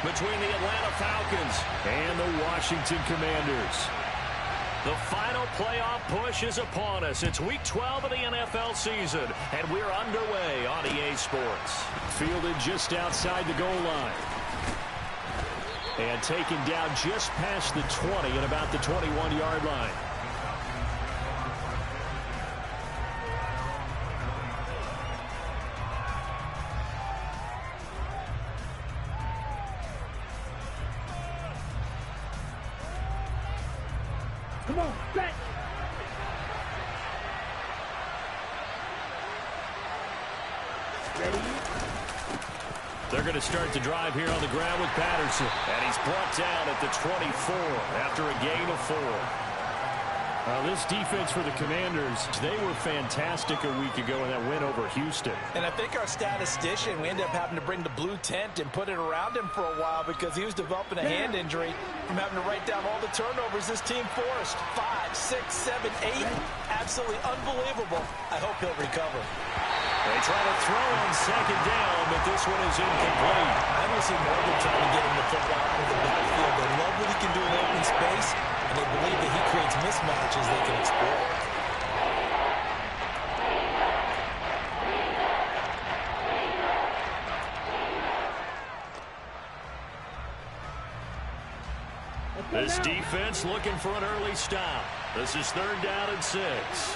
between the Atlanta Falcons and the Washington Commanders. The final playoff push is upon us. It's Week 12 of the NFL season, and we're underway on EA Sports. Fielded just outside the goal line. And taken down just past the 20 at about the 21-yard line. Come on, back. Ready? They're going to start the drive here on the ground with Patterson. And he's brought down at the 24 after a gain of 4. This defense for the Commanders, they were fantastic a week ago in that win over Houston. And I think our statistician, we ended up having to bring the blue tent and put it around him for a while because he was developing a hand injury from having to write down all the turnovers this team forced. 5, 6, 7, 8. Absolutely unbelievable. I hope he'll recover. They try to throw on second down, but this one is incomplete. I don't see Morgan trying to get him the football out of the backfield. They love what he can do in open space, and they believe that he creates mismatches they can exploit. This defense looking for an early stop. This is 3rd down and 6.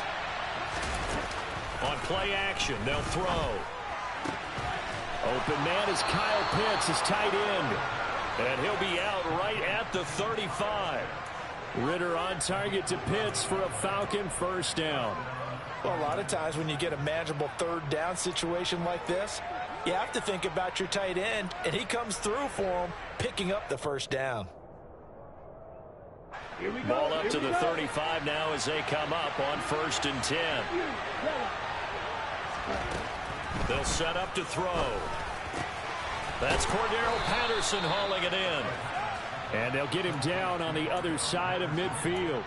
On play action, they'll throw. Open man is Kyle Pitts, his tight end. And he'll be out right at the 35. Ritter on target to Pitts for a Falcon first down. Well, a lot of times when you get a manageable 3rd down situation like this, you have to think about your tight end, and he comes through for him, picking up the first down. Ball up to the 35 now as they come up on 1st and 10. They'll set up to throw. That's Cordero Patterson hauling it in. And they'll get him down on the other side of midfield.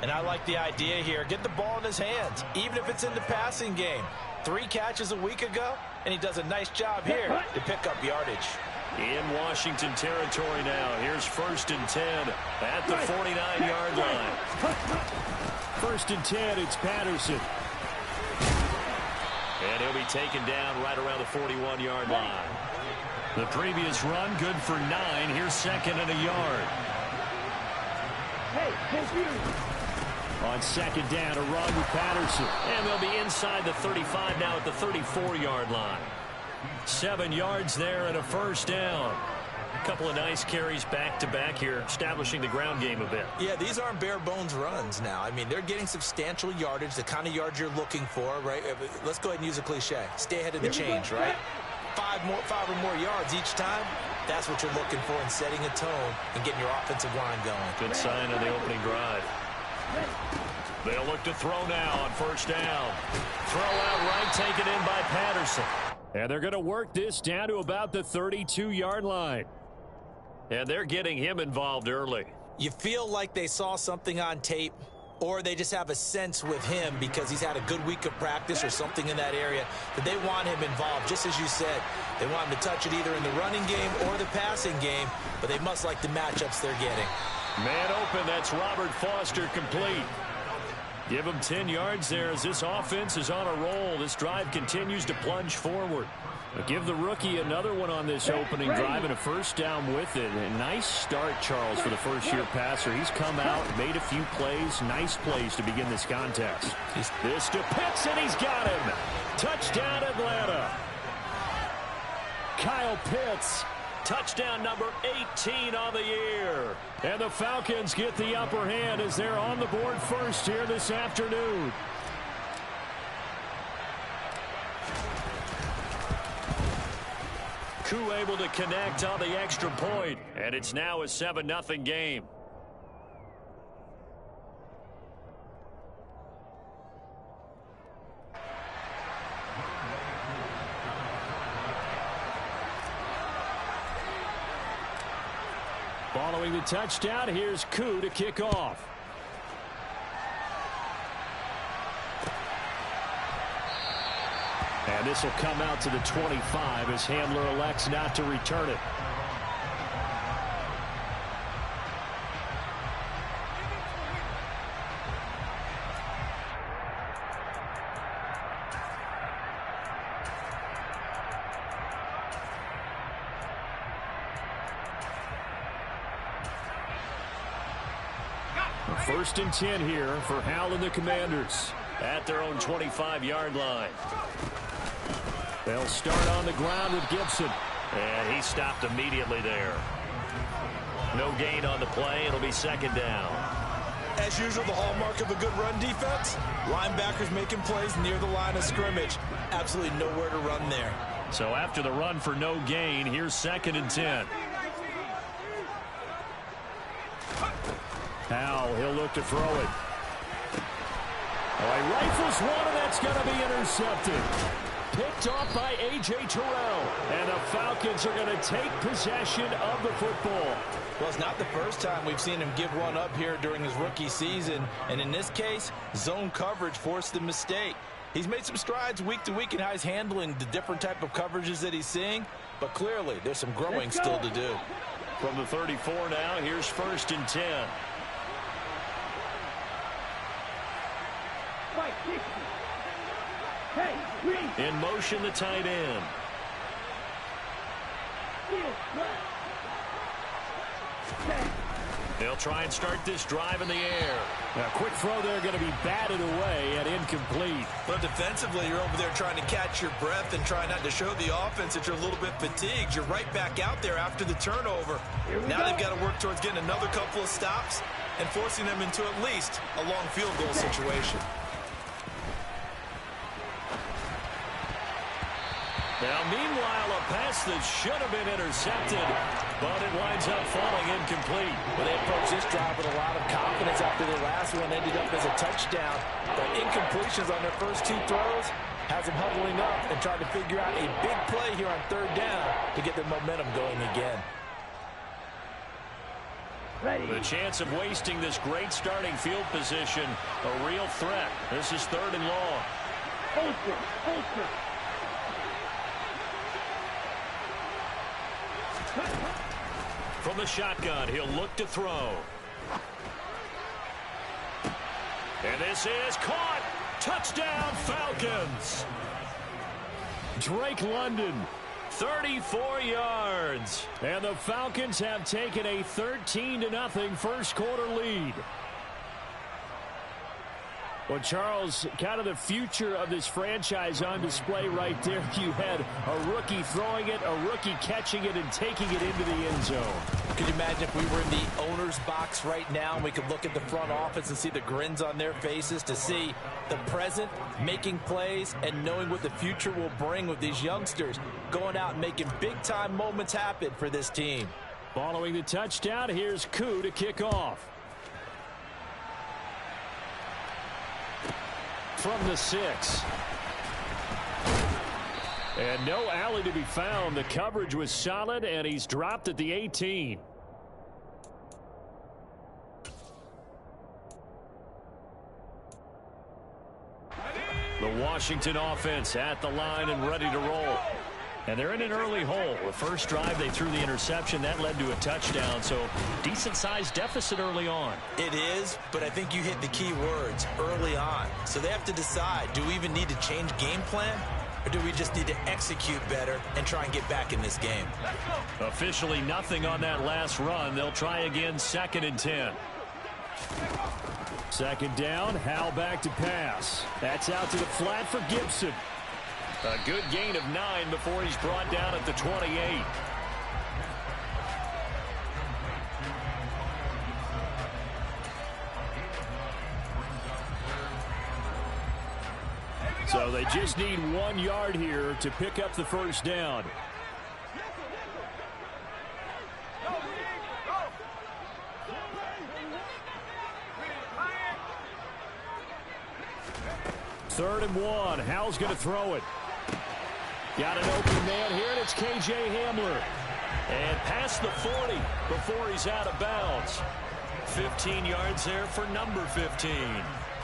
And I like the idea here. Get the ball in his hands, even if it's in the passing game. 3 catches a week ago, and he does a nice job here to pick up yardage. In Washington territory now. Here's 1st and 10 at the 49-yard line. 1st and 10, it's Patterson. And he'll be taken down right around the 41-yard line. The previous run, good for 9. Here's 2nd and a yard. On 2nd down, a run with Patterson. And they'll be inside the 35 now at the 34-yard line. 7 yards there and a first down. A couple of nice carries back-to-back here, establishing the ground game a bit. Yeah, these aren't bare-bones runs now. I mean, they're getting substantial yardage, the kind of yards you're looking for, right? Let's go ahead and use a cliche. Stay ahead of the change, right? 5 or more yards each time. That's what you're looking for in setting a tone and getting your offensive line going. Good sign on the opening drive. They'll look to throw now on 1st down. Throw out right, taken in by Patterson. And they're going to work this down to about the 32-yard line. And they're getting him involved early. You feel like they saw something on tape, or they just have a sense with him because he's had a good week of practice or something in that area that they want him involved. Just as you said, they want him to touch it either in the running game or the passing game, but they must like the matchups they're getting. Man open, that's Robert Foster complete. Give him 10 yards there as this offense is on a roll. This drive continues to plunge forward. But give the rookie another one on this opening drive and a first down with it. A nice start, Charles, for the first-year passer. He's come out, made a few plays, nice plays to begin this contest. This to Pitts, and he's got him. Touchdown, Atlanta. Kyle Pitts. Touchdown number 18 on the year. And the Falcons get the upper hand as they're on the board first here this afternoon. Koo able to connect on the extra point, and it's now a 7-0 game. Following the touchdown, here's Koo to kick off. And this will come out to the 25 as Handler elects not to return it. First and 10 here for Hal and the Commanders at their own 25-yard line. They'll start on the ground with Gibson. And he stopped immediately there. No gain on the play. It'll be second down. As usual, the hallmark of a good run defense, linebackers making plays near the line of scrimmage. Absolutely nowhere to run there. So after the run for no gain, here's second and 10. Hal, he'll look to throw it. Oh, he rifles one, and that's going to be intercepted. Picked off by A.J. Terrell. And the Falcons are going to take possession of the football. Well, it's not the first time we've seen him give one up here during his rookie season. And in this case, zone coverage forced the mistake. He's made some strides week to week in how he's handling the different type of coverages that he's seeing. But clearly, there's some growing still to do. From the 34 now, here's first and 10. In motion, the tight end. They'll try and start this drive in the air. A quick throw there going to be batted away and incomplete. But defensively, you're over there trying to catch your breath and try not to show the offense that you're a little bit fatigued. You're right back out there after the turnover. Now they've got to work towards getting another couple of stops and forcing them into at least a long field goal situation. Now, meanwhile, a pass that should have been intercepted, but it winds up falling incomplete. Well, they approached this drive with a lot of confidence after their last one ended up as a touchdown. But incompletions on their first two throws has them huddling up and trying to figure out a big play here on third down to get their momentum going again. The chance of wasting this great starting field position, a real threat. This is third and long. Holster. From the shotgun, he'll look to throw. And this is caught. Touchdown, Falcons. Drake London, 34 yards. And the Falcons have taken a 13-0 first quarter lead. Well, Charles, kind of the future of this franchise on display right there. You had a rookie throwing it, a rookie catching it, and taking it into the end zone. Could you imagine if we were in the owner's box right now and we could look at the front office and see the grins on their faces to see the present making plays and knowing what the future will bring with these youngsters going out and making big-time moments happen for this team. Following the touchdown, here's Koo to kick off. From the 6. And no alley to be found. The coverage was solid, and he's dropped at the 18. The Washington offense at the line and ready to roll. And they're in an early hole. The first drive, they threw the interception. That led to a touchdown, so decent-sized deficit early on. It is, but I think you hit the key words, early on. So they have to decide, do we even need to change game plan, or do we just need to execute better and try and get back in this game? Officially nothing on that last run. They'll try again, second and 10. Second down, Hal back to pass. That's out to the flat for Gibson. A good gain of 9 before he's brought down at the 28. So they just need 1 yard here to pick up the first down. Third and 1. Hal's going to throw it. Got an open man here, and it's K.J. Hamler. And past the 40 before he's out of bounds. 15 yards there for number 15. You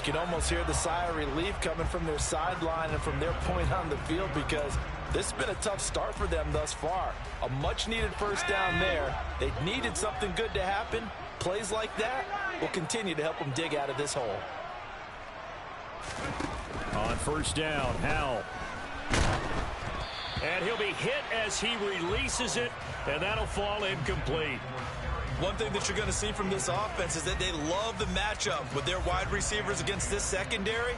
can almost hear the sigh of relief coming from their sideline and from their point on the field because this has been a tough start for them thus far. A much-needed first down there. They needed something good to happen. Plays like that will continue to help them dig out of this hole. On first down, Hal. And he'll be hit as he releases it, and that'll fall incomplete. One thing that you're going to see from this offense is that they love the matchup with their wide receivers against this secondary.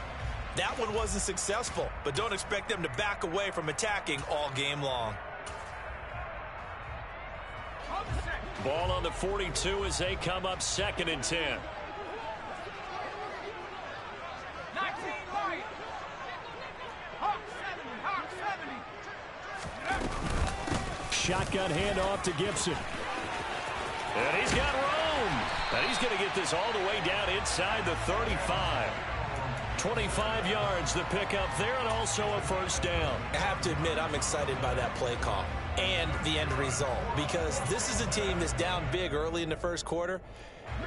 That one wasn't successful, but don't expect them to back away from attacking all game long. Ball on the 42 as they come up 2nd and 10. Shotgun handoff to Gibson. And he's got room. And he's going to get this all the way down inside the 35. 25 yards the pickup there, and also a first down. I have to admit, I'm excited by that play call and the end result, because this is a team that's down big early in the first quarter,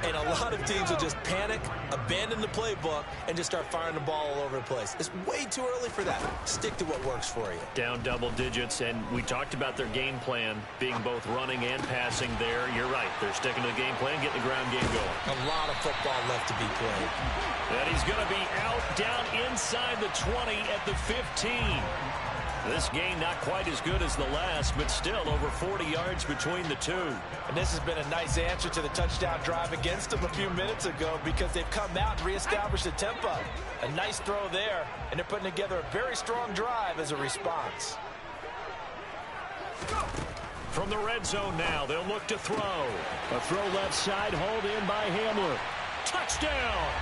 and a lot of teams will just panic, abandon the playbook, and just start firing the ball all over the place. It's way too early for that. Stick to what works for you. Down double digits, and we talked about their game plan being both running and passing there. You're right. They're sticking to the game plan, getting the ground game going. A lot of football left to be played. And he's going to be out down inside the 20 at the 15. This game not quite as good as the last, but still over 40 yards between the two. And this has been a nice answer to the touchdown drive against them a few minutes ago, because they've come out and reestablished the tempo. A nice throw there, and they're putting together a very strong drive as a response. From the red zone now, they'll look to throw. A throw left side, hauled in by Hamler. Touchdown!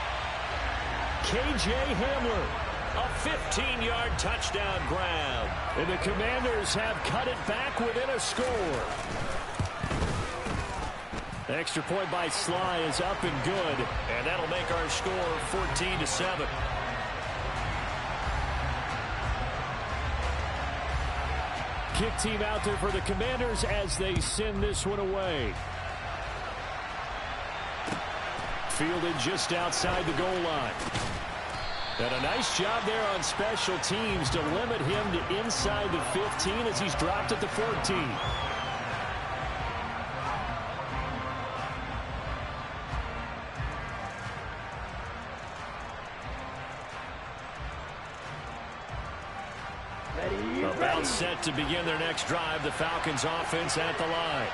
K.J. Hamler. A 15-yard touchdown grab. And the Commanders have cut it back within a score. The extra point by Sly is up and good. And that'll make our score 14-7. Kick team out there for the Commanders as they send this one away. Fielded just outside the goal line. And a nice job there on special teams to limit him to inside the 15 as he's dropped at the 14. About set to begin their next drive, the Falcons offense at the line.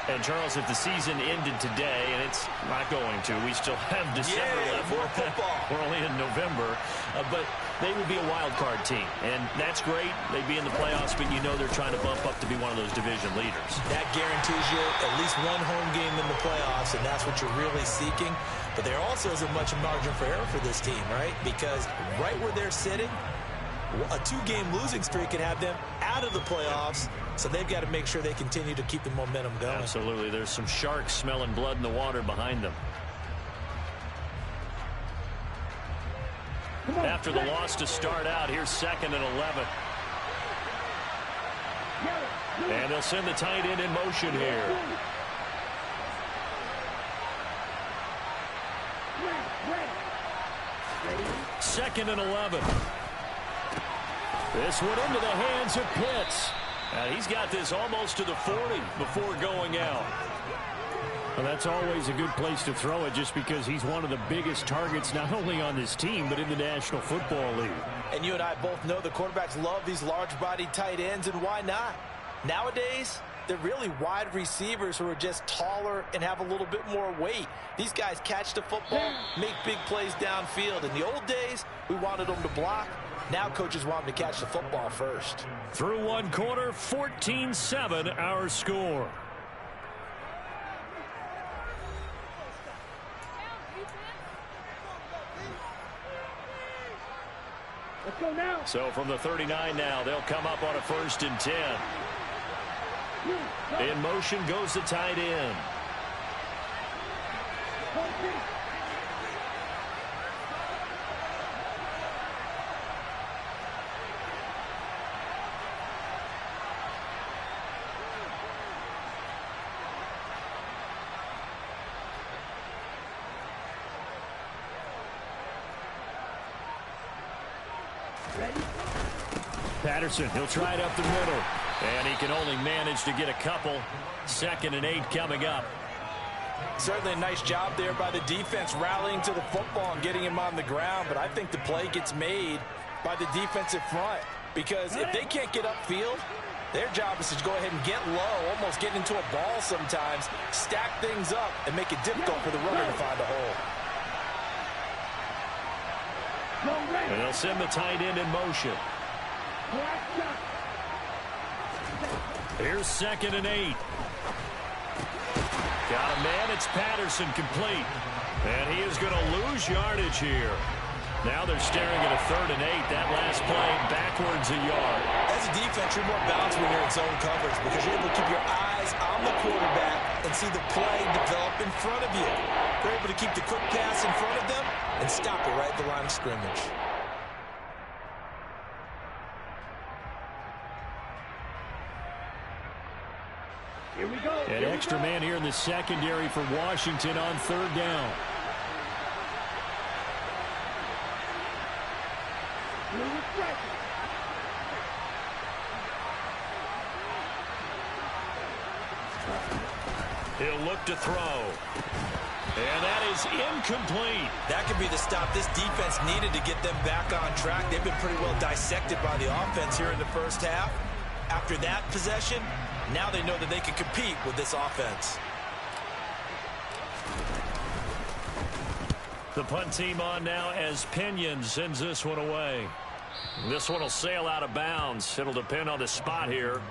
And, Charles, if the season ended today, and it's not going to, we still have December left. More football. We're only in November. But they would be a wild card team. And that's great. They'd be in the playoffs, but you know they're trying to bump up to be one of those division leaders. That guarantees you at least one home game in the playoffs, and that's what you're really seeking. But there also isn't much margin for error for this team, right? Because right where they're sitting, a 2-game losing streak could have them out of the playoffs, so they've got to make sure they continue to keep the momentum going. Absolutely. There's some sharks smelling blood in the water behind them. After the loss to start out, here's 2nd and 11. And they'll send the tight end in motion here. Second and 11. This one into the hands of Pitts. He's got this almost to the 40 before going out. Well, that's always a good place to throw it, just because he's one of the biggest targets not only on this team but in the National Football League. And you and I both know the quarterbacks love these large-bodied tight ends, and why not? Nowadays, they're really wide receivers who are just taller and have a little bit more weight. These guys catch the football, make big plays downfield. In the old days, we wanted them to block. Now coaches want them to catch the football first. Through one quarter, 14-7 our score. Let's go now. So from the 39 now, they'll come up on a 1st and 10. In motion goes the tight end. Patterson, he'll try it up the middle. And he can only manage to get a couple. 2nd and 8 coming up. Certainly a nice job there by the defense, rallying to the football and getting him on the ground. But I think the play gets made by the defensive front, because if they can't get upfield, Their job is to go ahead and get low, almost get into a ball sometimes, stack things up, and make it difficult for the runner to find a hole. And they'll send the tight end in motion. Here's 2nd and 8. Got a man. It's Patterson, complete. And he is going to lose yardage here. Now they're staring at a 3rd and 8. That last play backwards a yard. As a defense, you're more balanced when you're in zone coverage because you're able to keep your eyes on the quarterback and see the play develop in front of you. They're able to keep the quick pass in front of them and stop it right at the line of scrimmage. Here we go. An extra man here in the secondary for Washington on 3rd down. He'll look to throw. And that is incomplete. That could be the stop this defense needed to get them back on track. They've been pretty well dissected by the offense here in the first half. After that possession, now they know that they can compete with this offense. The punt team on now as Pinion sends this one away. This one will sail out of bounds. It'll depend on the spot here.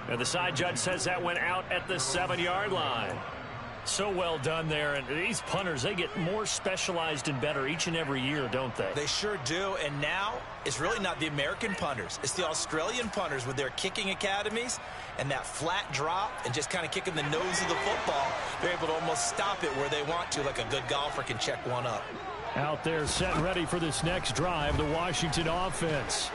And the side judge says that went out at the 7-yard line. So well done there. And these punters, they get more specialized and better each and every year, don't they? They sure do. And now it's really not the American punters. It's the Australian punters with their kicking academies and that flat drop and just kind of kicking the nose of the football. They're able to almost stop it where they want to, like a good golfer can check one up. Out there set and ready for this next drive, the Washington offense.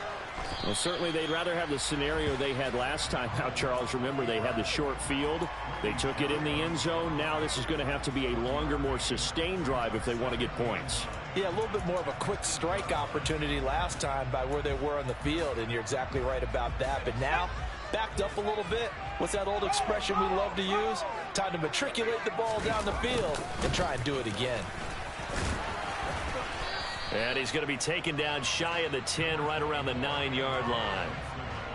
Well, certainly they'd rather have the scenario they had last time out, Charles. Remember, they had the short field. They took it in the end zone. Now this is going to have to be a longer, more sustained drive if they want to get points. Yeah, a little bit more of a quick strike opportunity last time by where they were on the field, and you're exactly right about that. But now, backed up a little bit. What's that old expression we love to use? Time to matriculate the ball down the field and try and do it again. And he's going to be taken down shy of the 10, right around the 9-yard line.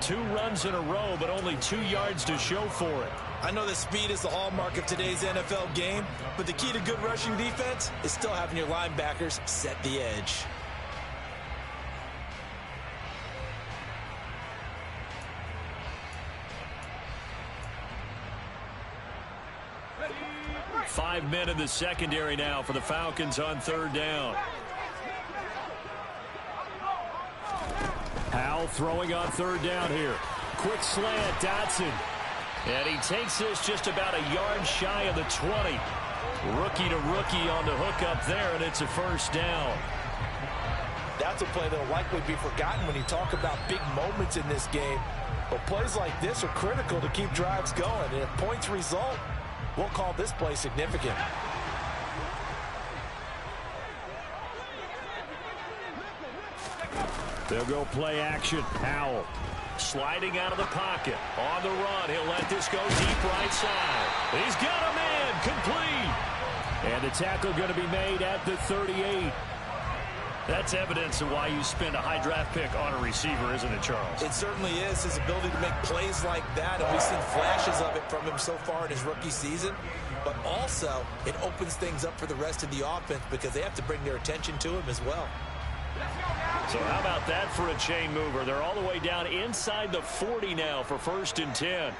2 runs in a row, but only 2 yards to show for it. I know that speed is the hallmark of today's NFL game, but the key to good rushing defense is still having your linebackers set the edge. Five men in the secondary now for the Falcons on 3rd down. Howell throwing on 3rd down here. Quick slant, Dotson. And he takes this just about a yard shy of the 20. Rookie to rookie on the hook up there, and it's a 1st down. That's a play that will likely be forgotten when you talk about big moments in this game. But plays like this are critical to keep drives going. And if points result, we'll call this play significant. They'll go play action. Howell sliding out of the pocket. On the run. He'll let this go deep right side. He's got a man. Complete. And the tackle going to be made at the 38. That's evidence of why you spend a high draft pick on a receiver, isn't it, Charles? It certainly is. His ability to make plays like that, and we've seen flashes of it from him so far in his rookie season. But also, it opens things up for the rest of the offense because they have to bring their attention to him as well. So how about that for a chain mover? They're all the way down inside the 40 now for 1st and 10.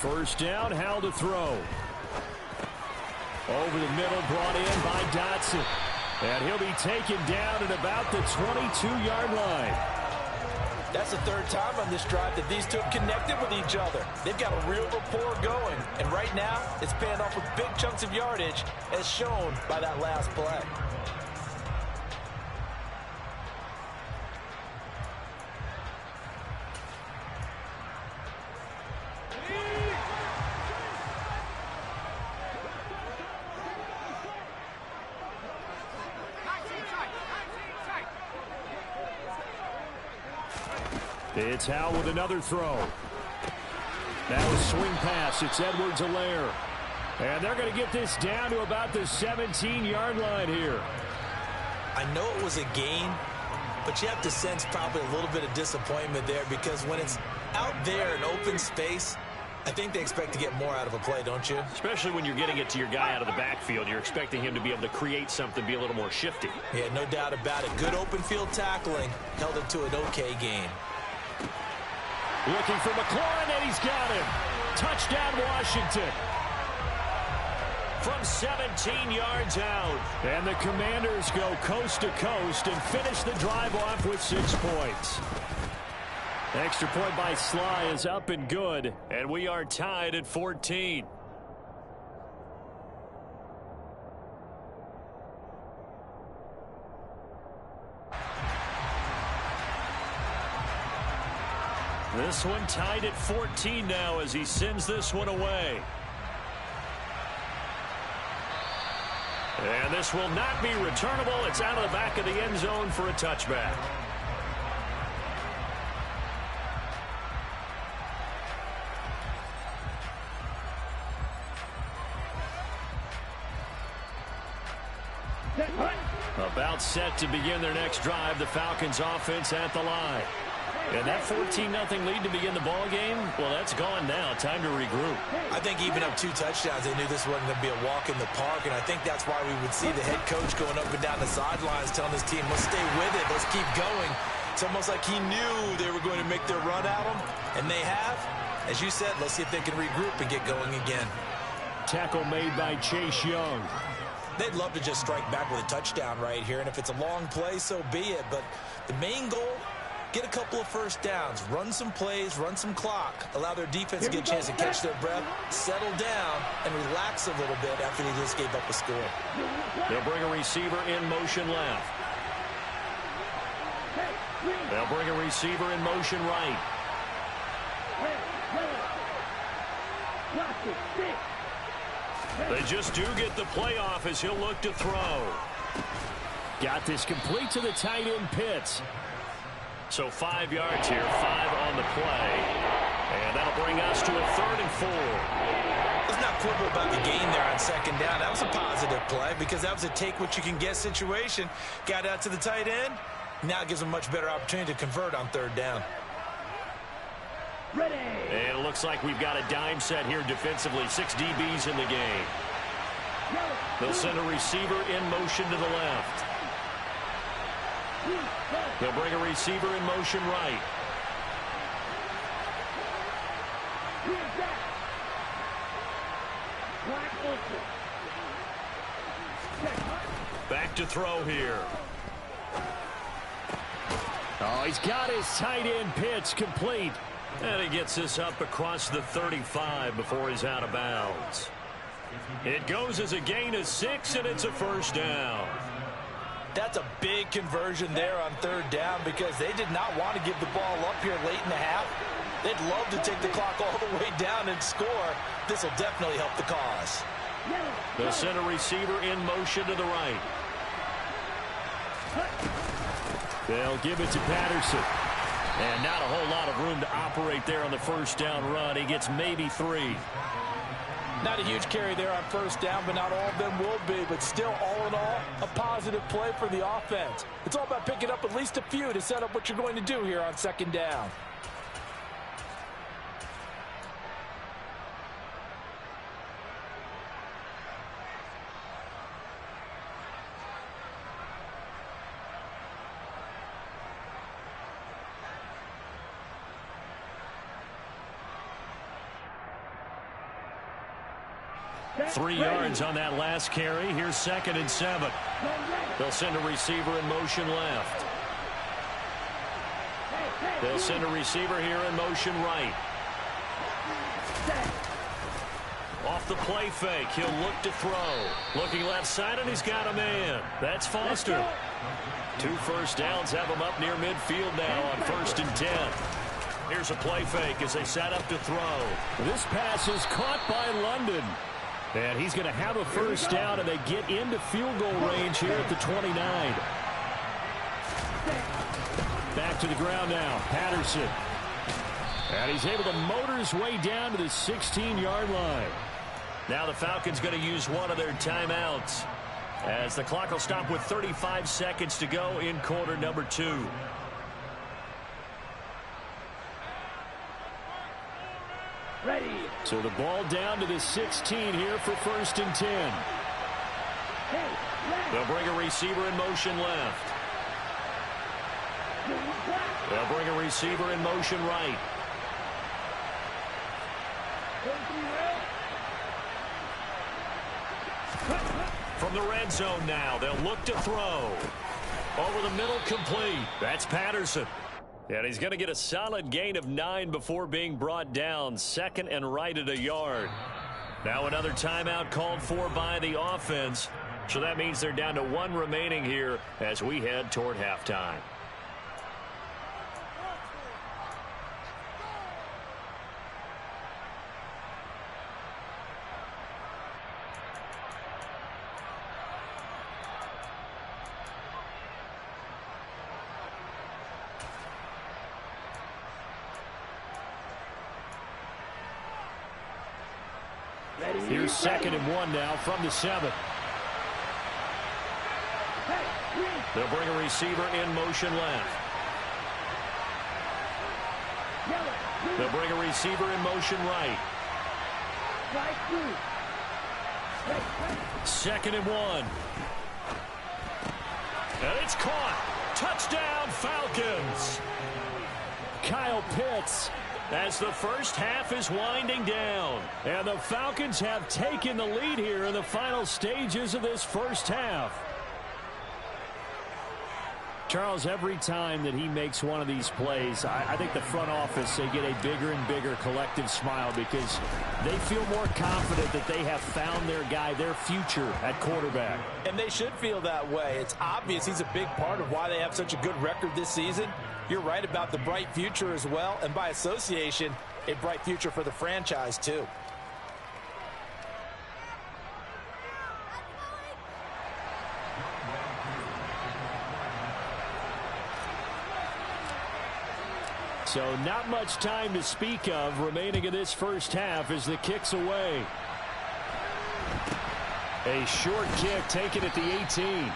1st down, Howell to throw. Over the middle, brought in by Dotson. And he'll be taken down at about the 22-yard line. That's the 3rd time on this drive that these two have connected with each other. They've got a real rapport going. And right now, it's paying off with big chunks of yardage, as shown by that last play. It's Howell with another throw. Now a swing pass. It's Edwards-Helaire. And they're going to get this down to about the 17-yard line here. I know it was a gain, but you have to sense probably a little bit of disappointment there because when it's Out there in open space, I think they expect to get more out of a play, don't you? Especially when you're getting it to your guy out of the backfield. You're expecting him to be able to create something, be a little more shifty. Yeah, no doubt about it. Good open field tackling. Held it to an okay game. Looking for McLaurin, and he's got him. Touchdown, Washington. From 17 yards out. And the Commanders go coast to coast and finish the drive off with 6 points. Extra point by Sly is up and good. And we are tied at 14. This one tied at 14 now as he sends this one away. And this will not be returnable. It's out of the back of the end zone for a touchback. About set to begin their next drive. The Falcons offense at the line. And that 14-0 lead to begin the ball game, well, that's gone now. Time to regroup. I think even up 2 touchdowns, they knew this wasn't going to be a walk in the park, and I think that's why we would see the head coach going up and down the sidelines telling his team, let's stay with it, let's keep going. It's almost like he knew they were going to make their run at him, and they have. As you said, let's see if they can regroup and get going again. Tackle made by Chase Young. They'd love to just strike back with a touchdown right here, and if it's a long play, so be it. But the main goal, get a couple of first downs, run some plays, run some clock, allow their defense to get a chance to catch their breath, settle down, and relax a little bit after they just gave up a score. They'll bring a receiver in motion left. They'll bring a receiver in motion right. They just do get the play off as he'll look to throw. Got this complete to the tight end Pitts. So 5 yards here, 5 on the play. And that'll bring us to a 3rd and 4. Let's not quibble about the gain there on 2nd down. That was a positive play because that was a take-what-you-can-get situation. Got out to the tight end. Now it gives them a much better opportunity to convert on 3rd down. Ready. And it looks like we've got a dime set here defensively. 6 DBs in the game. They'll send a receiver in motion to the left. They'll bring a receiver in motion right. Back to throw here. Oh, he's got his tight end Pitts complete. And he gets this up across the 35 before he's out of bounds. It goes as a gain of 6, and it's a 1st down. That's a big conversion there on 3rd down because they did not want to give the ball up here late in the half. They'd love to take the clock all the way down and score. This will definitely help the cause. They'll send a receiver in motion to the right. They'll give it to Patterson. And not a whole lot of room to operate there on the 1st down run. He gets maybe 3. Not a huge carry there on 1st down, but not all of them will be. But still, all in all, a positive play for the offense. It's all about picking up at least a few to set up what you're going to do here on 2nd down. Three yards on that last carry. Here's 2nd and 7. They'll send a receiver in motion left. They'll send a receiver here in motion right. Off the play fake. He'll look to throw. Looking left side, and he's got a man. That's Foster. 2 first downs have him up near midfield now on 1st and 10. Here's a play fake as they set up to throw. This pass is caught by London. And he's going to have a 1st down, and they get into field goal range here at the 29. Back to the ground now. Patterson. And he's able to motor his way down to the 16-yard line. Now the Falcons going to use one of their timeouts as the clock will stop with 35 seconds to go in quarter number 2. So the ball down to the 16 here for 1st and 10. They'll bring a receiver in motion left. They'll bring a receiver in motion right. From the red zone now, they'll look to throw. Over the middle, complete. That's Patterson. And he's going to get a solid gain of 9 before being brought down. 2nd and right at a yard. Now another timeout called for by the offense. So that means they're down to 1 remaining here as we head toward halftime. Here's 2nd and 1 now from the 7. They'll bring a receiver in motion left. They'll bring a receiver in motion right. 2nd and 1. And it's caught. Touchdown, Falcons. Kyle Pitts, as the first half is winding down. And the Falcons have taken the lead here in the final stages of this first half. Charles, every time that he makes one of these plays, I think the front office, they get a bigger and bigger collective smile because they feel more confident that they have found their guy, their future at quarterback. And they should feel that way. It's obvious he's a big part of why they have such a good record this season. You're right about the bright future as well, and by association, a bright future for the franchise too. So not much time to speak of remaining in this first half as the kick's away. A short kick taken at the 18.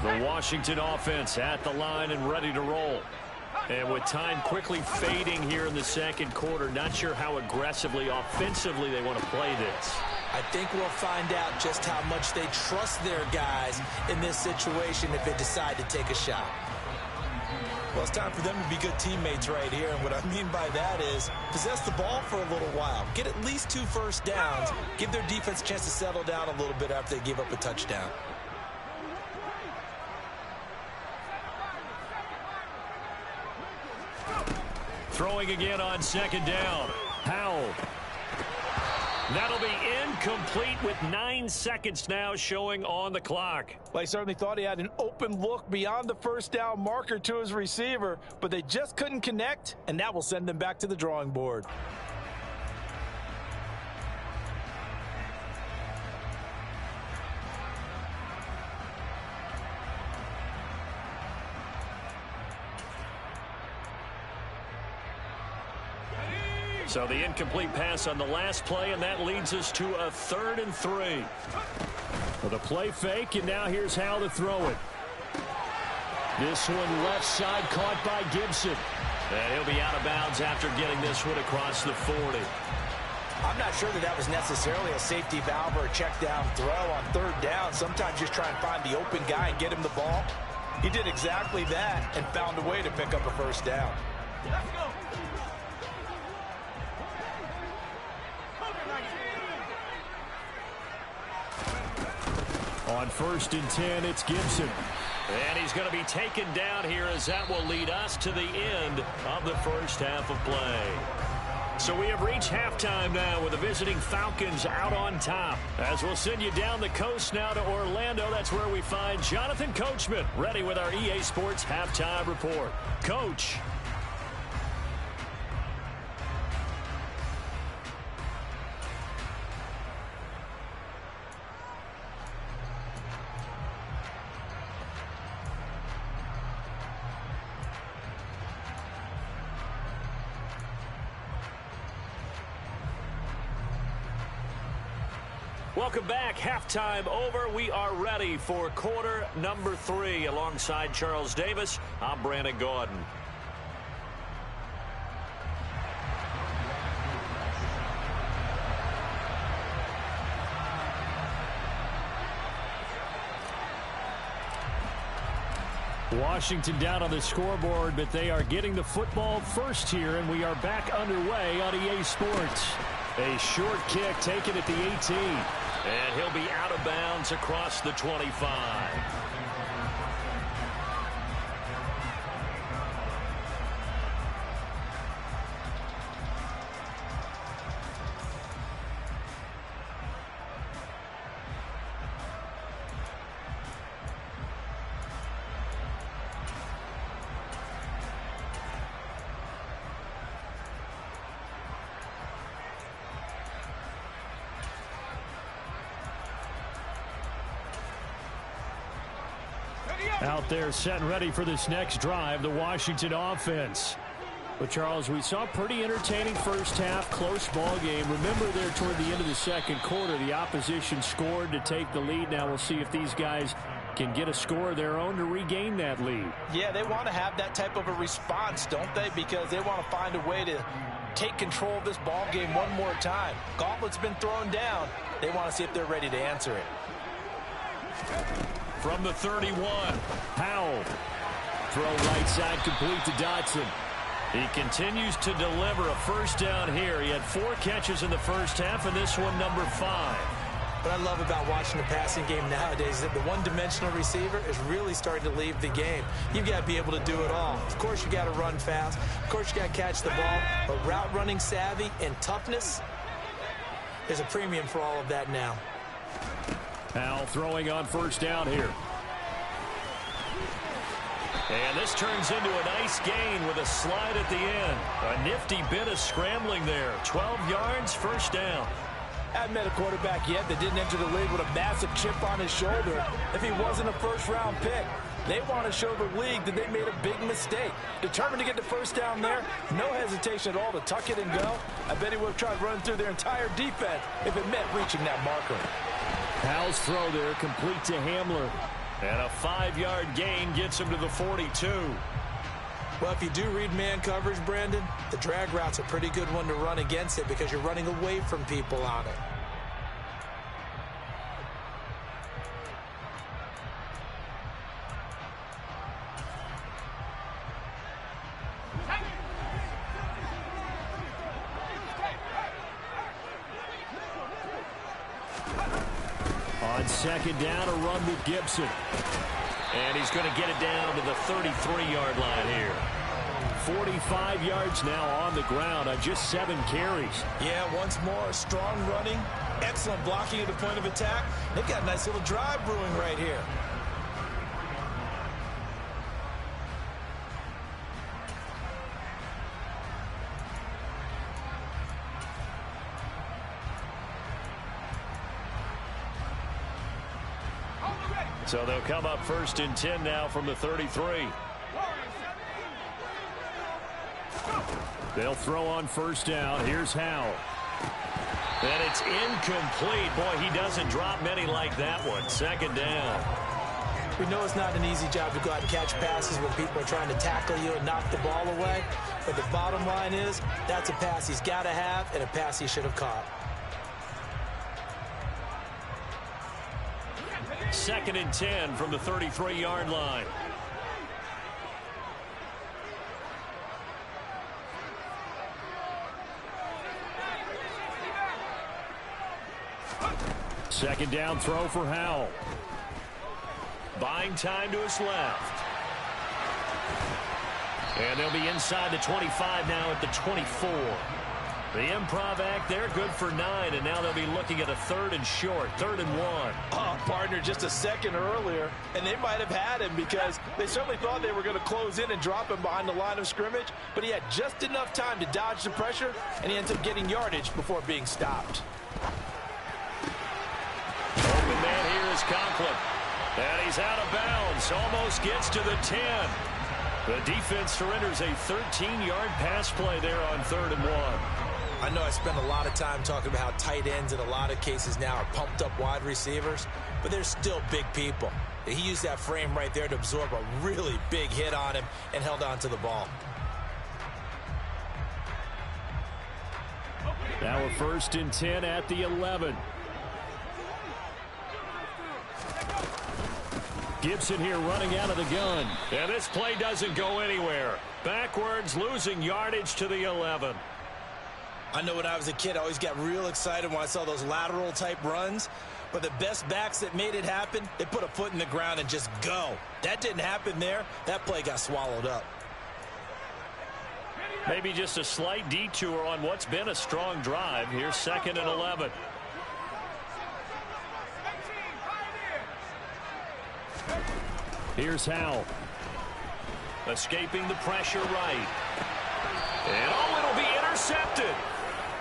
The Washington offense at the line and ready to roll. And with time quickly fading here in the second quarter, not sure how aggressively, offensively they want to play this. I think we'll find out just how much they trust their guys in this situation if they decide to take a shot. Well, it's time for them to be good teammates right here. And what I mean by that is possess the ball for a little while. Get at least 2 first downs. Give their defense a chance to settle down a little bit after they give up a touchdown. Throwing again on 2nd down. Howell. That'll be incomplete with 9 seconds now showing on the clock. Well, he certainly thought he had an open look beyond the first down marker to his receiver, but they just couldn't connect, and that will send them back to the drawing board. So the incomplete pass on the last play, and that leads us to a 3rd and 3. For the play fake, and now here's how to throw it. This one left side caught by Gibson. And he'll be out of bounds after getting this one across the 40. I'm not sure that was necessarily a safety valve or a check down throw on 3rd down. Sometimes just try and find the open guy and get him the ball. He did exactly that and found a way to pick up a first down. Let's go. On 1st and 10, it's Gibson. And he's going to be taken down here as that will lead us to the end of the first half of play. So we have reached halftime now with the visiting Falcons out on top. As we'll send you down the coast now to Orlando, that's where we find Jonathan Coachman ready with our EA Sports Halftime Report. Coach. Welcome back. Halftime over. We are ready for quarter number 3. Alongside Charles Davis, I'm Brandon Gaudin. Washington down on the scoreboard, but they are getting the football first here, and we are back underway on EA Sports. A short kick taken at the 18. And he'll be out of bounds across the 25. Out there set and ready for this next drive, the Washington offense. But, Charles, we saw a pretty entertaining first half, close ball game. Remember there toward the end of the second quarter, the opposition scored to take the lead. Now we'll see if these guys can get a score of their own to regain that lead. Yeah, they want to have that type of a response, don't they? Because they want to find a way to take control of this ball game one more time. Gauntlet's been thrown down. They want to see if they're ready to answer it. From the 31, Howell. Throw right side complete to Dotson. He continues to deliver a first down here. He had 4 catches in the first half, and this one number 5. What I love about watching the passing game nowadays is that the one-dimensional receiver is really starting to leave the game. You've got to be able to do it all. Of course, you got to run fast. Of course, you got to catch the ball. But route running savvy and toughness, there's a premium for all of that now. Howell throwing on first down here. And this turns into a nice gain with a slide at the end. A nifty bit of scrambling there. 12 yards, first down. I haven't met a quarterback yet that didn't enter the league with a massive chip on his shoulder if he wasn't a first-round pick. They want to show the league that they made a big mistake. Determined to get the first down there, no hesitation at all to tuck it and go. I bet he would have tried running through their entire defense if it meant reaching that marker. Howell's throw there complete to Hamler. And a 5-yard gain gets him to the 42. Well, if you do read man coverage, Brandon, the drag route's a pretty good one to run against it because you're running away from people on it. On second down, a run with Gibson. And he's going to get it down to the 33-yard line here. 45 yards now on the ground on just 7 carries. Yeah, once more, strong running, excellent blocking at the point of attack. They've got a nice little drive brewing right here. So they'll come up first and 10 now from the 33. They'll throw on first down. Here's Howell. And it's incomplete. Boy, he doesn't drop many like that one. Second down. We know it's not an easy job to go out and catch passes when people are trying to tackle you and knock the ball away. But the bottom line is that's a pass he's got to have and a pass he should have caught. Second and 10 from the 33-yard line. Second down throw for Howell. Buying time to his left. And they'll be inside the 25 now at the 24. The improv act there, good for 9, and now they'll be looking at a 3rd and short, 3rd and 1. Oh, partner, just a second earlier, and they might have had him because they certainly thought they were going to close in and drop him behind the line of scrimmage, but he had just enough time to dodge the pressure, and he ends up getting yardage before being stopped. Open man here is Conklin, and he's out of bounds, almost gets to the 10. The defense surrenders a 13-yard pass play there on 3rd and 1. I know I spend a lot of time talking about how tight ends in a lot of cases now are pumped up wide receivers, but they're still big people. He used that frame right there to absorb a really big hit on him and held on to the ball. Now a 1st and 10 at the 11. Gibson here running out of the gun. And this play doesn't go anywhere. Backwards, losing yardage to the 11. I know when I was a kid, I always got real excited when I saw those lateral type runs. But the best backs that made it happen, they put a foot in the ground and just go. That didn't happen there. That play got swallowed up. Maybe just a slight detour on what's been a strong drive. Here's 2nd and 11. Here's Howell. Escaping the pressure right. And it'll be intercepted.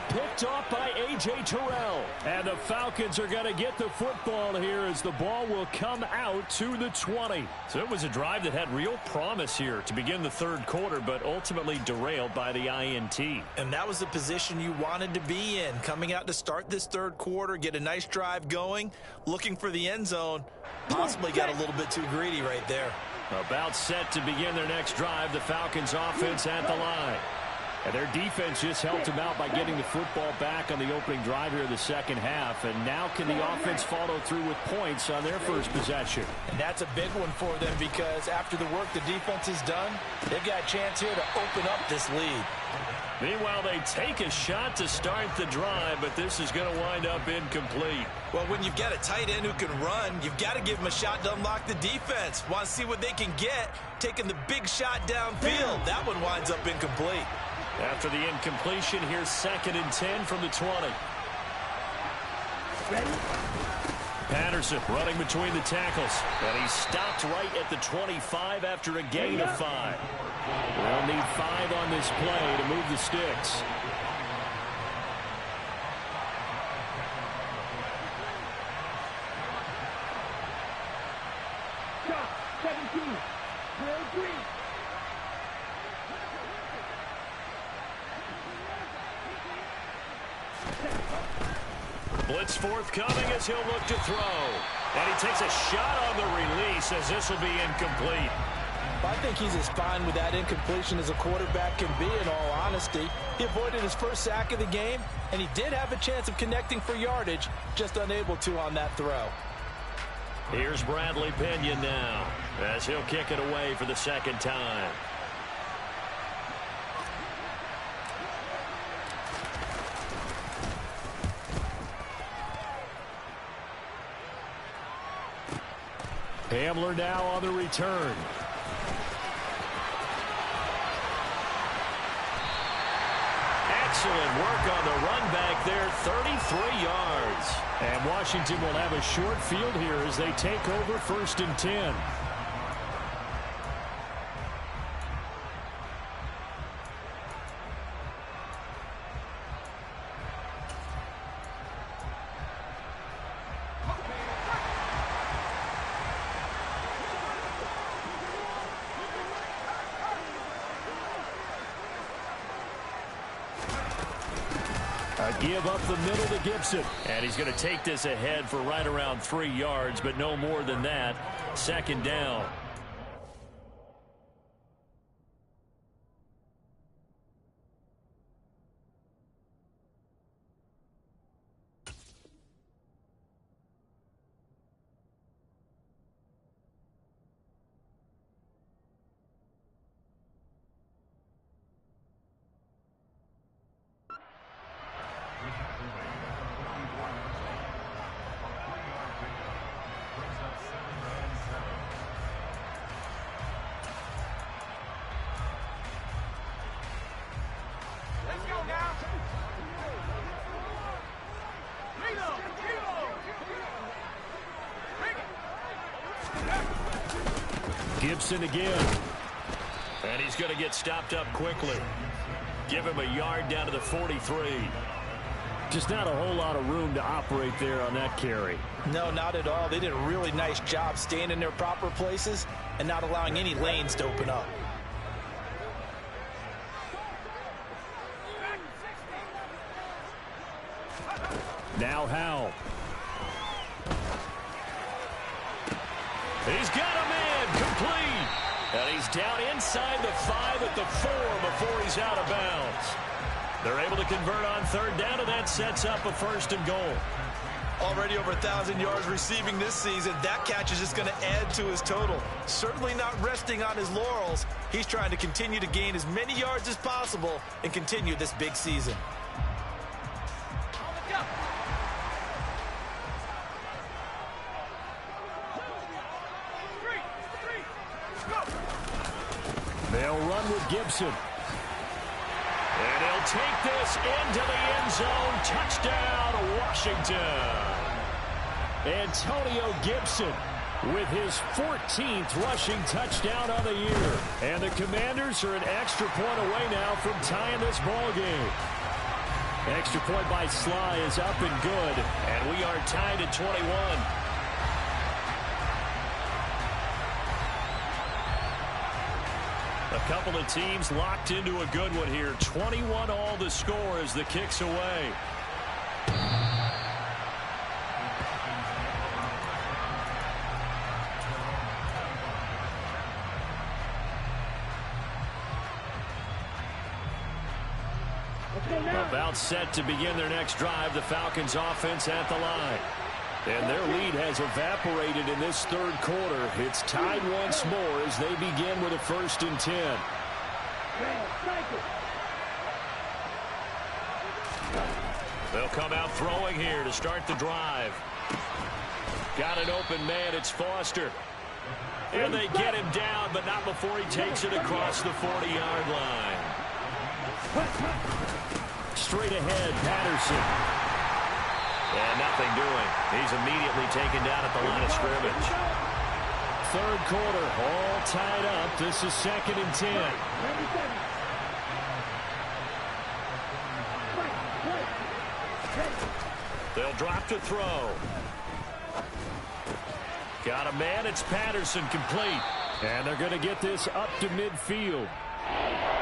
Picked off by A.J. Terrell. And the Falcons are going to get the football here as the ball will come out to the 20. So it was a drive that had real promise here to begin the 3rd quarter, but ultimately derailed by the INT. And that was the position you wanted to be in, coming out to start this 3rd quarter, get a nice drive going, looking for the end zone. Possibly got a little bit too greedy right there. About set to begin their next drive, the Falcons offense at the line. And their defense just helped them out by getting the football back on the opening drive here in the 2nd half. And now can the offense follow through with points on their first possession? And that's a big one for them because after the work the defense has done, they've got a chance here to open up this lead. Meanwhile, they take a shot to start the drive, but this is going to wind up incomplete. Well, when you've got a tight end who can run, you've got to give them a shot to unlock the defense. Want to see what they can get, taking the big shot downfield. That one winds up incomplete. After the incompletion, here's 2nd and 10 from the 20. Patterson running between the tackles. And he's stopped right at the 25 after a gain of 5. They'll need 5 on this play to move the sticks. Blitz forthcoming as he'll look to throw. And he takes a shot on the release as this will be incomplete. I think he's as fine with that incompletion as a quarterback can be, in all honesty. He avoided his first sack of the game, and he did have a chance of connecting for yardage, just unable to on that throw. Here's Bradley Pinion now as he'll kick it away for the 2nd time. Hamler now on the return. Excellent work on the run back there, 33 yards. And Washington will have a short field here as they take over 1st and 10. Give up the middle to Gibson. And he's going to take this ahead for right around 3 yards, but no more than that. 2nd down. Gibson again. And he's going to get stopped up quickly. Give him a yard down to the 43. Just not a whole lot of room to operate there on that carry. No, not at all. They did a really nice job staying in their proper places and not allowing any lanes to open up. Now Howell. He's got a man complete. And he's down inside the 5 at the 4 before he's out of bounds. They're able to convert on third down, and that sets up a 1st and goal. Already over 1,000 yards receiving this season. That catch is just going to add to his total. Certainly not resting on his laurels. He's trying to continue to gain as many yards as possible and continue this big season. They'll run with Gibson. And he'll take this into the end zone. Touchdown, Washington. Antonio Gibson with his 14th rushing touchdown of the year. And the Commanders are an extra point away now from tying this ball game. Extra point by Sly is up and good. And we are tied at 21. A couple of teams locked into a good one here. 21 all the score as the kick's away. About set to begin their next drive. The Falcons offense at the line. And their lead has evaporated in this third quarter. It's tied once more as they begin with a 1st and 10. They'll come out throwing here to start the drive. Got an open man. It's Foster. And they get him down, but not before he takes it across the 40-yard line. Straight ahead, Patterson. And nothing doing. He's immediately taken down at the line of scrimmage. Third quarter, all tied up. This is 2nd and 10. They'll drop to throw. Got a man. It's Patterson, complete. And they're going to get this up to midfield.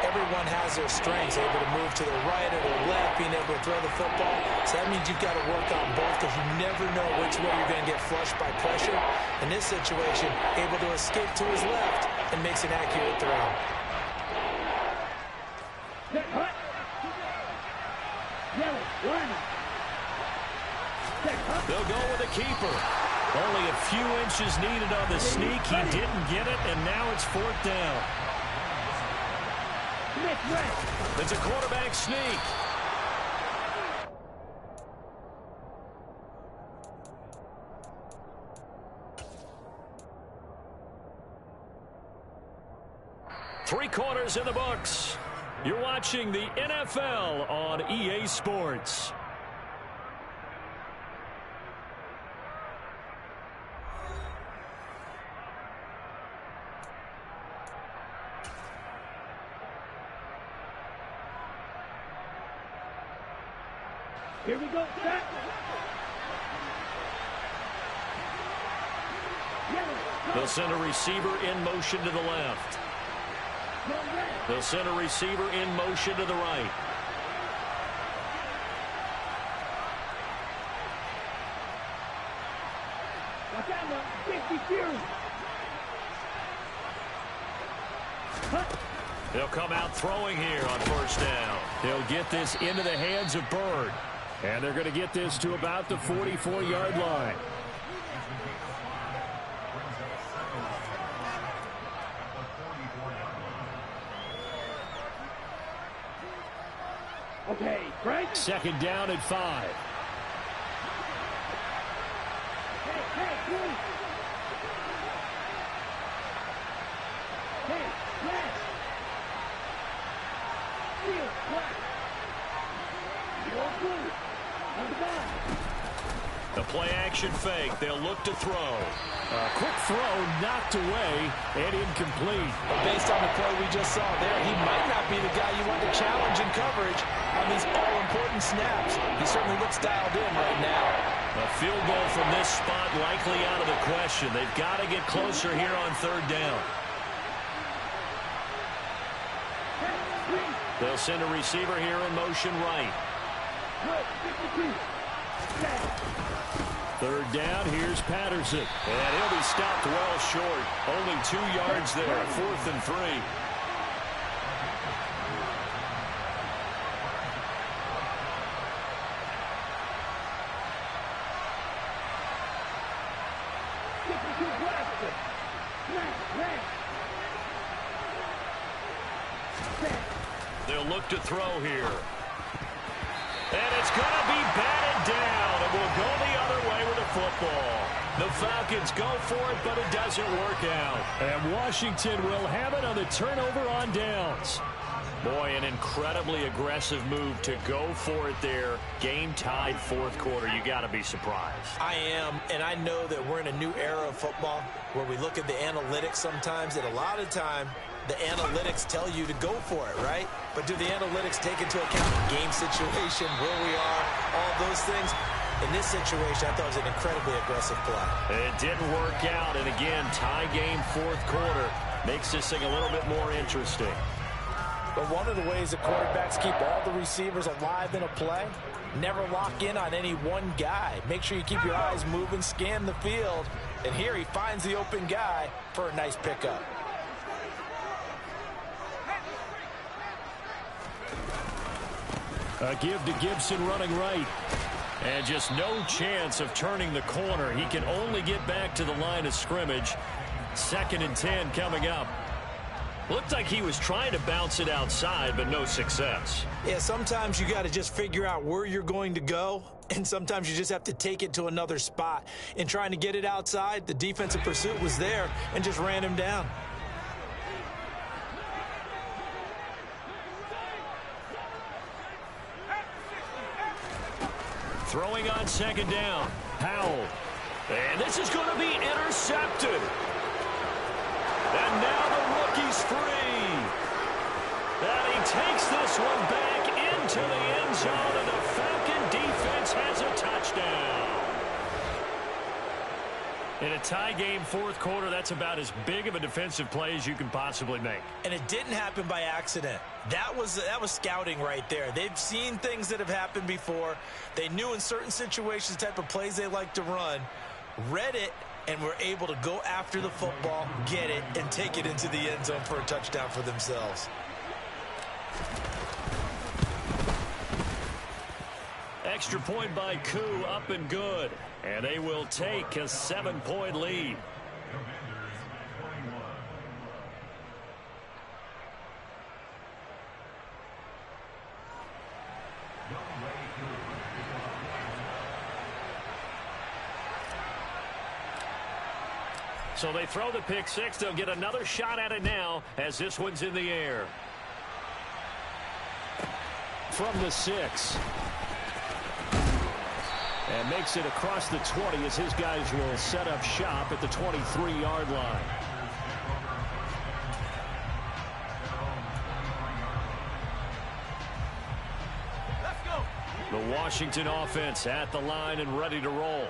Everyone has their strengths, able to move to the right or the left, being able to throw the football. So that means you've got to work on both because you never know which way you're going to get flushed by pressure. In this situation, able to escape to his left and makes an accurate throw. They'll go with the keeper. Only a few inches needed on the sneak. He didn't get it, and now it's 4th down. It's a quarterback sneak. Three quarters in the books. You're watching the NFL on EA Sports. Here we go, set. They'll send a receiver in motion to the left. They'll send a receiver in motion to the right. Watch out now, 50 Fury. They'll come out throwing here on 1st down. They'll get this into the hands of Bird. And they're going to get this to about the 44-yard line. Okay, Frank. 2nd down at 5. Hey, please. Hey, flash. Field, flash. You're good. On the ball. The play-action fake. They'll look to throw. A quick throw knocked away and incomplete. Based on the play we just saw there, he might not be the guy you want to challenge in coverage on these all-important snaps. He certainly looks dialed in right now. A field goal from this spot likely out of the question. They've got to get closer here on 3rd down. They'll send a receiver here in motion right. Third down, here's Patterson. And he'll be stopped well short. Only 2 yards there, 4th and 3. They'll look to throw here. And it's going to be batted down. It will go the other way with the football. The Falcons go for it, but it doesn't work out. And Washington will have it on the turnover on downs. Boy, an incredibly aggressive move to go for it there. Game tied 4th quarter. You got to be surprised. I am, and I know that we're in a new era of football where we look at the analytics sometimes, and a lot of time the analytics tell you to go for it, right? But do the analytics take into account the game situation, where we are, all those things? In this situation, I thought it was an incredibly aggressive play. It didn't work out, and again, tie game 4th quarter makes this thing a little bit more interesting. But one of the ways that quarterbacks keep all the receivers alive in a play, never lock in on any one guy. Make sure you keep your eyes moving, scan the field, and here he finds the open guy for a nice pickup. A give to Gibson running right. And just no chance of turning the corner. He can only get back to the line of scrimmage. 2nd and 10 coming up. Looked like he was trying to bounce it outside, but no success. Yeah, sometimes you got to just figure out where you're going to go, and sometimes you just have to take it to another spot. In trying to get it outside, the defensive pursuit was there and just ran him down. Throwing on 2nd down. Howell. And this is going to be intercepted. And now the rookie's free. And he takes this one back into the end zone, and the Falcon defense has a touchdown. In a tie game 4th quarter, that's about as big of a defensive play as you can possibly make. And it didn't happen by accident. That was scouting right there. They've seen things that have happened before. They knew in certain situations the type of plays they like to run, read it, and were able to go after the football, get it, and take it into the end zone for a touchdown for themselves. Extra point by Koo, up and good. And they will take a 7-point lead. So they throw the pick six. They'll get another shot at it now as this one's in the air. From the 6. And makes it across the 20 as his guys will set up shop at the 23-yard line. Let's go. The Washington offense at the line and ready to roll.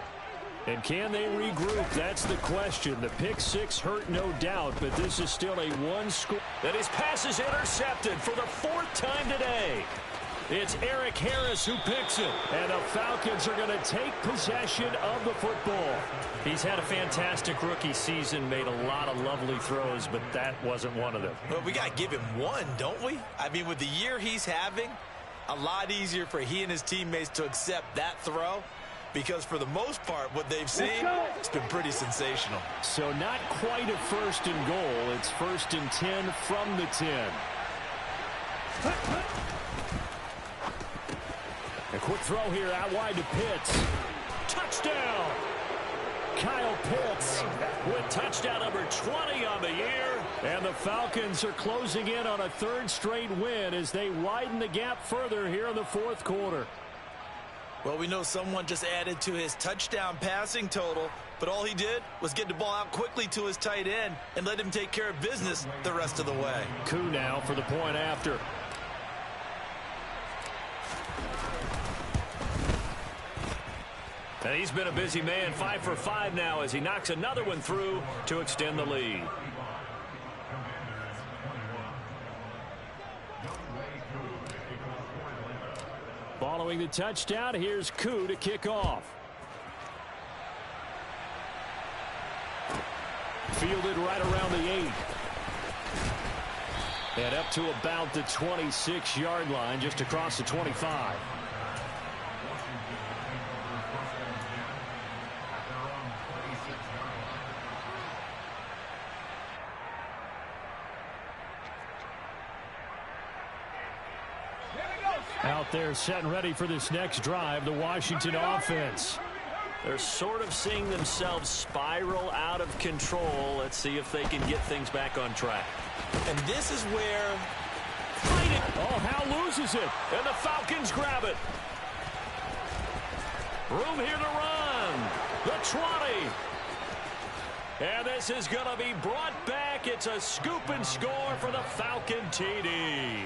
And can they regroup? That's the question. The pick six hurt, no doubt, but this is still a one-score. That his pass is intercepted for the 4th time today. It's Eric Harris who picks it. And the Falcons are going to take possession of the football. He's had a fantastic rookie season, made a lot of lovely throws, but that wasn't one of them. Well, we got to give him one, don't we? I mean, with the year he's having, a lot easier for he and his teammates to accept that throw. Because for the most part, what they've seen, it's been pretty sensational. So not quite a 1st and goal. It's 1st and 10 from the 10. A quick throw here out wide to Pitts. Touchdown! Kyle Pitts with touchdown number 20 on the year. And the Falcons are closing in on a 3rd straight win as they widen the gap further here in the 4th quarter. Well, we know someone just added to his touchdown passing total, but all he did was get the ball out quickly to his tight end and let him take care of business the rest of the way. Koo now for the point after. And he's been a busy man, 5 for 5 now as he knocks another one through to extend the lead. Following the touchdown, here's Koo to kick off. Fielded right around the 8. And up to about the 26-yard line, just across the 25. Out there set and ready for this next drive, the Washington offense. They're sort of seeing themselves spiral out of control. Let's see if they can get things back on track. And this is where... Oh, Hal loses it. And the Falcons grab it. Room here to run. The 20. And this is going to be brought back. It's a scoop and score for the Falcon TD.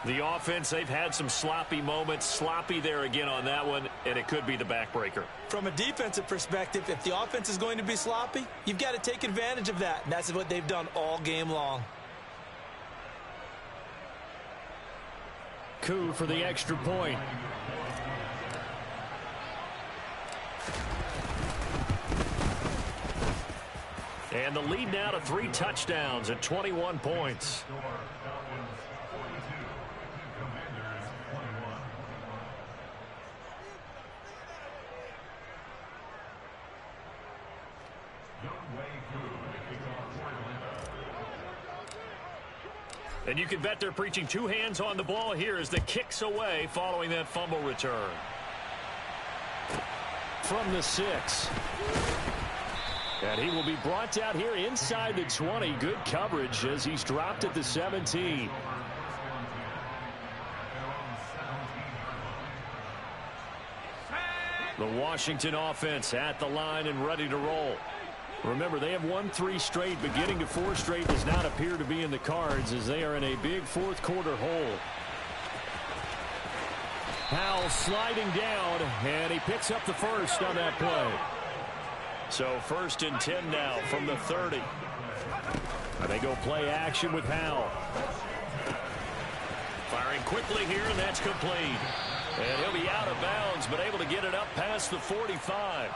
The offense, they've had some sloppy moments. Sloppy there again on that one, and it could be the backbreaker. From a defensive perspective, if the offense is going to be sloppy, you've got to take advantage of that. And that's what they've done all game long. Koo for the extra point. And the lead now to 3 touchdowns and 21 points. And you can bet they're preaching 2 hands on the ball here as the kick's away following that fumble return. From the 6. And he will be brought down here inside the 20. Good coverage as he's dropped at the 17. The Washington offense at the line and ready to roll. Remember, they have won 3 straight, but getting to 4 straight does not appear to be in the cards as they are in a big fourth-quarter hole. Howell sliding down, and he picks up the first on that play. So 1st and 10 now from the 30. And they go play action with Howell. Firing quickly here, and that's complete. And he'll be out of bounds, but able to get it up past the 45.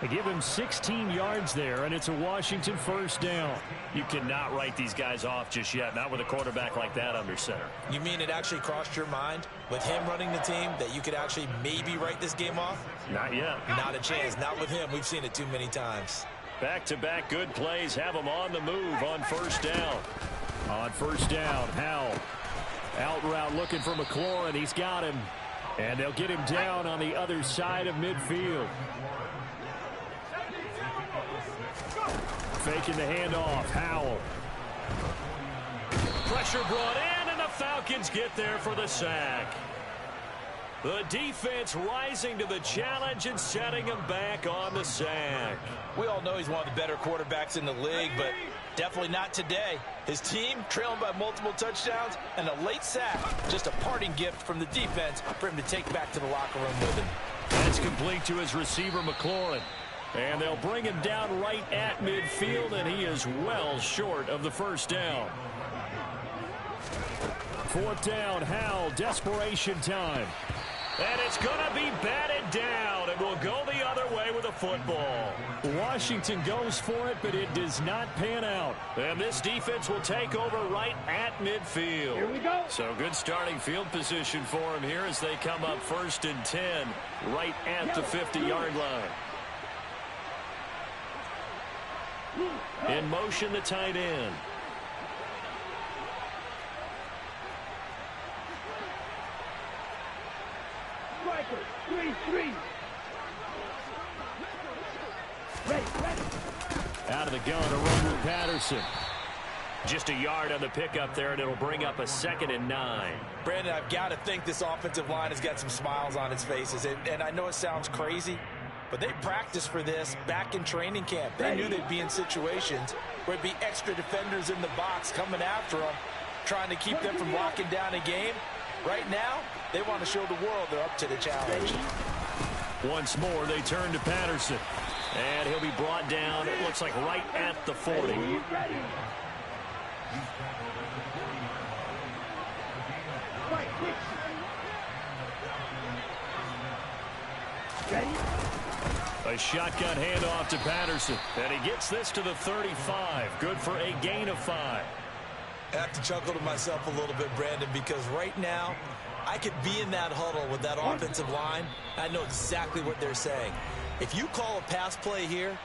They give him 16 yards there, and it's a Washington first down. You cannot write these guys off just yet, not with a quarterback like that under center. You mean it actually crossed your mind with him running the team that you could actually maybe write this game off? Not yet. Not a chance. Not with him. We've seen it too many times. Back-to-back good plays have him on the move on 1st down. On 1st down, Howell. Out route looking for McLaurin. He's got him. And they'll get him down on the other side of midfield. Faking the handoff. Howell. Pressure brought in, and the Falcons get there for the sack. The defense rising to the challenge and setting him back on the sack. We all know he's one of the better quarterbacks in the league, but definitely not today. His team trailing by multiple touchdowns and a late sack. Just a parting gift from the defense for him to take back to the locker room with him. That's complete to his receiver, McLaurin. And they'll bring him down right at midfield, and he is well short of the first down. 4th down, Howell, desperation time. And it's going to be batted down, and will go the other way with a football. Washington goes for it, but it does not pan out. And this defense will take over right at midfield. Here we go. So good starting field position for him here as they come up 1st and 10 right at the 50-yard line. In motion, the tight end. Striker, 3-3. Ready. Out of the gun, a run with Patterson. Just a yard on the pickup there, and it'll bring up a 2nd and 9. Brandon, I've got to think this offensive line has got some smiles on its faces. And I know it sounds crazy, but they practiced for this back in training camp. They knew they'd be in situations where it'd be extra defenders in the box coming after them, trying to keep them from locking down a game. Right now, they want to show the world they're up to the challenge. Once more, they turn to Patterson. And he'll be brought down, it looks like right at the 40. A shotgun handoff to Patterson. And he gets this to the 35. Good for a gain of 5. I have to chuckle to myself a little bit, Brandon, because right now I could be in that huddle with that offensive line. I know exactly what they're saying. If you call a pass play here,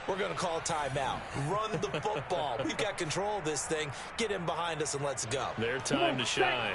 we're going to call a timeout. Run the football. We've got control of this thing. Get in behind us and let's go. Their time to shine.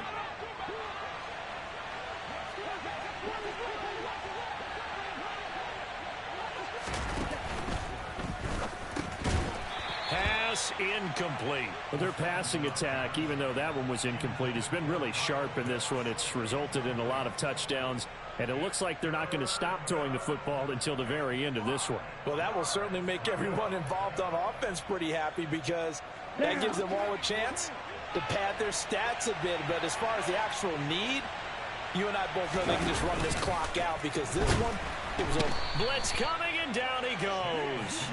Pass incomplete. Well, their passing attack, even though that one was incomplete, has been really sharp in this one. It's resulted in a lot of touchdowns, and it looks like they're not going to stop throwing the football until the very end of this one. Well, that will certainly make everyone involved on offense pretty happy because that gives them all a chance to pad their stats a bit. But as far as the actual need, you and I both know they can just run this clock out because this one, it was a blitz coming, and down he goes.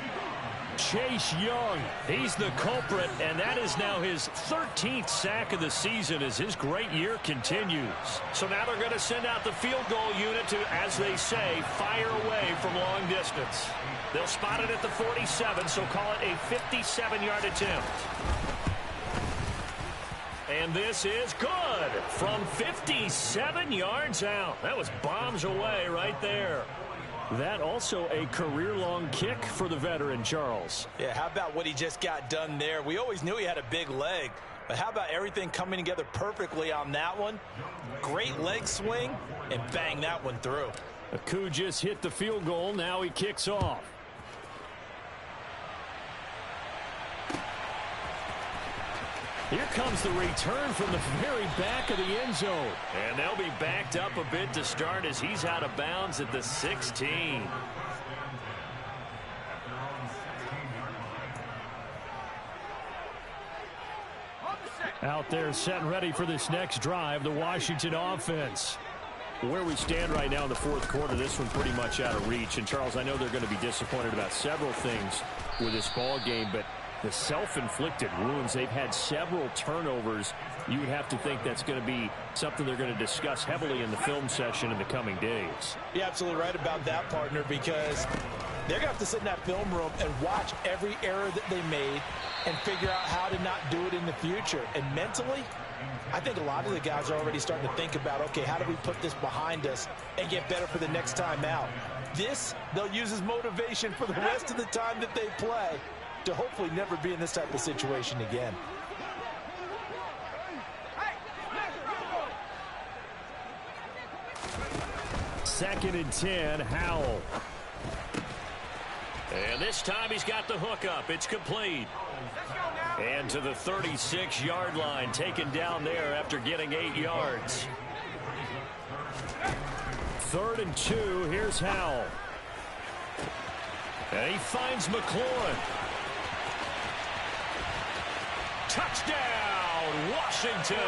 Chase Young, he's the culprit, and that is now his 13th sack of the season as his great year continues. So now they're going to send out the field goal unit to, as they say, fire away from long distance. They'll spot it at the 47, so call it a 57-yard attempt. And this is good from 57 yards out. That was bombs away right there. That also a career-long kick for the veteran, Charles. Yeah, how about what he just got done there? We always knew he had a big leg, but how about everything coming together perfectly on that one? Great leg swing, and bang that one through. Aku just hit the field goal. Now he kicks off. Here comes the return from the very back of the end zone. And they'll be backed up a bit to start as he's out of bounds at the 16. Out there set and ready for this next drive, the Washington offense. Where we stand right now in the fourth quarter, this one pretty much out of reach. And, Charles, I know they're going to be disappointed about several things with this ball game, but the self-inflicted wounds, they've had several turnovers. You would have to think that's going to be something they're going to discuss heavily in the film session in the coming days. You're absolutely right about that, partner, because they're going to have to sit in that film room and watch every error that they made and figure out how to not do it in the future. And mentally, I think a lot of the guys are already starting to think about, okay, how do we put this behind us and get better for the next time out? This, they'll use as motivation for the rest of the time that they play to hopefully never be in this type of situation again. Second and 10, Howell. And this time he's got the hook up. It's complete. And to the 36-yard line, taken down there after getting 8 yards. Third and 2, here's Howell. And he finds McLaurin. Touchdown, Washington.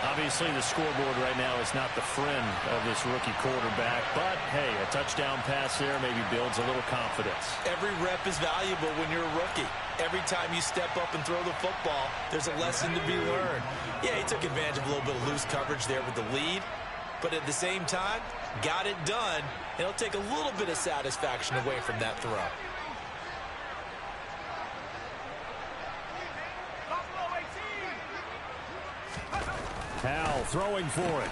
Obviously, the scoreboard right now is not the friend of this rookie quarterback, but, hey, a touchdown pass there maybe builds a little confidence. Every rep is valuable when you're a rookie. Every time you step up and throw the football, there's a lesson to be learned. Yeah, he took advantage of a little bit of loose coverage there with the lead, but at the same time, got it done. It'll take a little bit of satisfaction away from that throw. Howell throwing for it.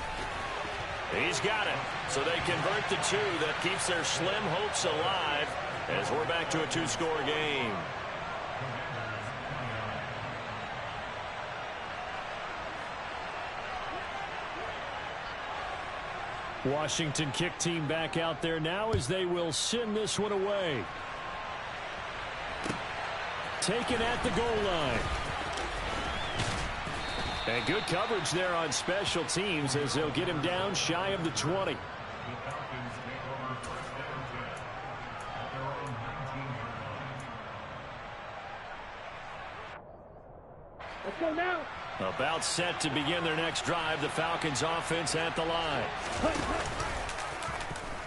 He's got it. So they convert the 2. That keeps their slim hopes alive as we're back to a 2-score game. Washington kick team back out there now as they will send this one away. Taken at the goal line. And good coverage there on special teams as they'll get him down shy of the 20. Let's go now. About set to begin their next drive, the Falcons offense at the line.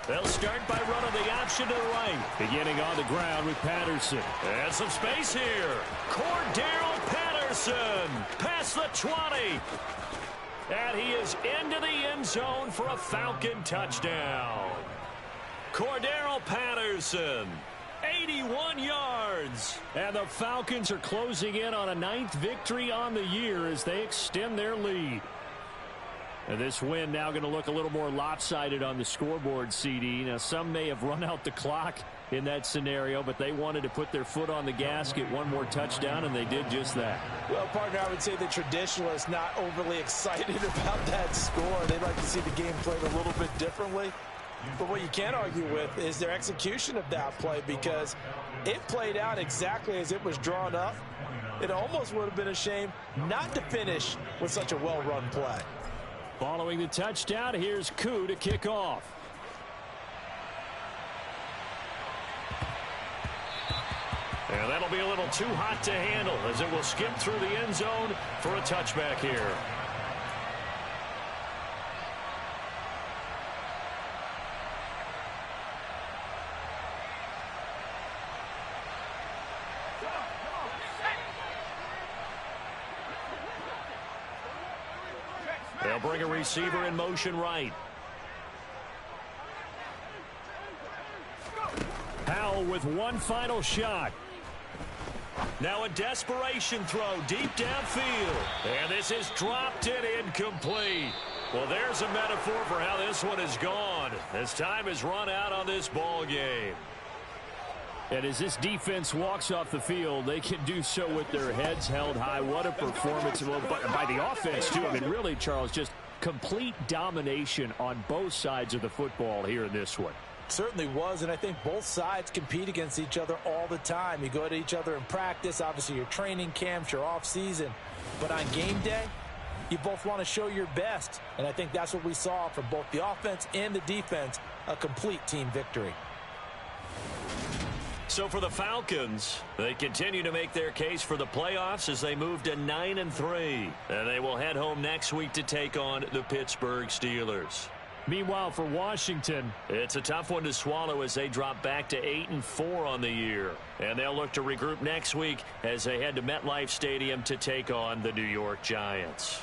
They'll start by running the option to the right. Beginning on the ground with Patterson. And some space here. Cordero Patterson past the 20. And he is into the end zone for a Falcon touchdown. Cordero Patterson, 81 yards. And the Falcons are closing in on a 9th victory on the year as they extend their lead. And this win now going to look a little more lopsided on the scoreboard, CD. Now, some may have run out the clock in that scenario, but they wanted to put their foot on the gas, get one more touchdown, and they did just that. Well, partner, I would say the traditionalists not overly excited about that score. They'd like to see the game played a little bit differently. But what you can't argue with is their execution of that play, because it played out exactly as it was drawn up. It almost would have been a shame not to finish with such a well-run play. Following the touchdown, here's Koo to kick off. And that'll be a little too hot to handle as it will skip through the end zone for a touchback here. They'll bring a receiver in motion right. Powell with one final shot. Now a desperation throw deep downfield. And this is dropped and incomplete. Well, there's a metaphor for how this one is gone. As time has run out on this ball game. And as this defense walks off the field, they can do so with their heads held high. What a performance by the offense, too. I mean, really, Charles, just complete domination on both sides of the football here in this one. Certainly was, and I think both sides compete against each other all the time. You go at each other in practice, obviously your training camps, your off-season. But on game day, you both want to show your best. And I think that's what we saw from both the offense and the defense, a complete team victory. So for the Falcons, they continue to make their case for the playoffs as they move to 9-3. And they will head home next week to take on the Pittsburgh Steelers. Meanwhile, for Washington, it's a tough one to swallow as they drop back to 8-4 on the year. And they'll look to regroup next week as they head to MetLife Stadium to take on the New York Giants.